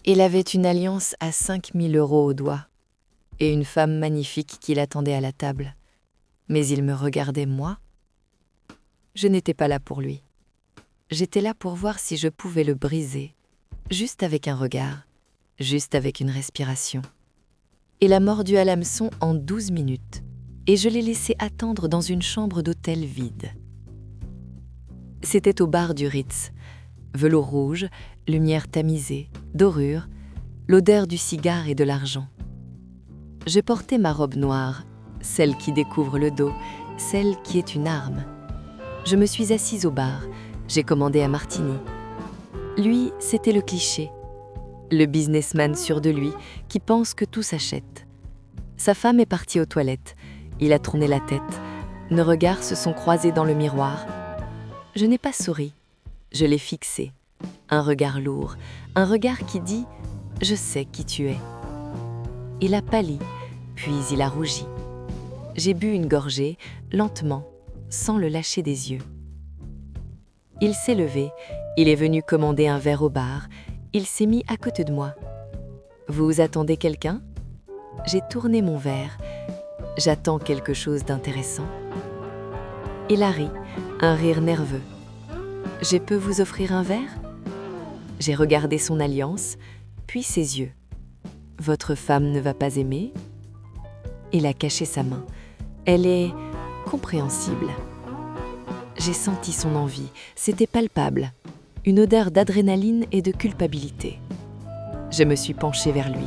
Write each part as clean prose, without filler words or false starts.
Il avait une alliance à 5 000 € au doigt et une femme magnifique qui l'attendait à la table. Mais il me regardait, moi. Je n'étais pas là pour lui. J'étais là pour voir si je pouvais le briser, juste avec un regard, juste avec une respiration. Il a mordu à l'hameçon en 12 minutes et je l'ai laissé attendre dans une chambre d'hôtel vide. C'était au bar du Ritz. Velours rouge, lumière tamisée, dorure, l'odeur du cigare et de l'argent. Je portais ma robe noire, celle qui découvre le dos, celle qui est une arme. Je me suis assise au bar, j'ai commandé un martini. Lui, c'était le cliché. Le businessman sûr de lui qui pense que tout s'achète. Sa femme est partie aux toilettes. Il a tourné la tête. Nos regards se sont croisés dans le miroir. Je n'ai pas souri. Je l'ai fixé. Un regard lourd, un regard qui dit « Je sais qui tu es ». Il a pâli, puis il a rougi. J'ai bu une gorgée, lentement, sans le lâcher des yeux. Il s'est levé, il est venu commander un verre au bar, il s'est mis à côté de moi. « Vous attendez quelqu'un ?» J'ai tourné mon verre. J'attends quelque chose d'intéressant. Il a ri, un rire nerveux. « Je peux vous offrir un verre ?» J'ai regardé son alliance, puis ses yeux. « Votre femme ne va pas aimer ?» Il a caché sa main. Elle est compréhensible. J'ai senti son envie, c'était palpable. Une odeur d'adrénaline et de culpabilité. Je me suis penchée vers lui.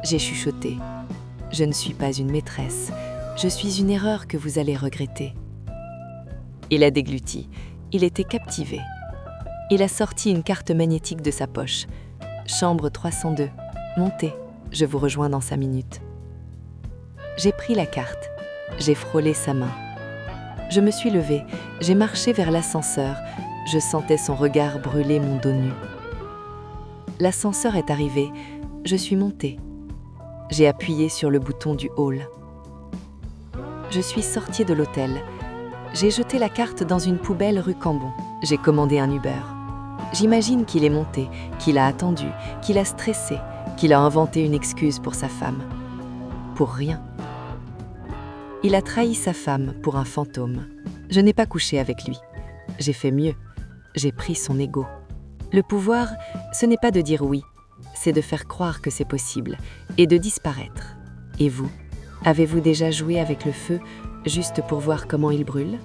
J'ai chuchoté. « Je ne suis pas une maîtresse. Je suis une erreur que vous allez regretter. » Il a dégluti. Il était captivé. Il a sorti une carte magnétique de sa poche. « Chambre 302. Montez. Je vous rejoins dans 5 minutes. » J'ai pris la carte. J'ai frôlé sa main. Je me suis levée. J'ai marché vers l'ascenseur. Je sentais son regard brûler mon dos nu. L'ascenseur est arrivé. Je suis montée. J'ai appuyé sur le bouton du hall. Je suis sortie de l'hôtel. J'ai jeté la carte dans une poubelle rue Cambon. J'ai commandé un Uber. J'imagine qu'il est monté, qu'il a attendu, qu'il a stressé, qu'il a inventé une excuse pour sa femme. Pour rien. Il a trahi sa femme pour un fantôme. Je n'ai pas couché avec lui. J'ai fait mieux. J'ai pris son ego. Le pouvoir, ce n'est pas de dire oui, c'est de faire croire que c'est possible et de disparaître. Et vous, avez-vous déjà joué avec le feu juste pour voir comment il brûle ?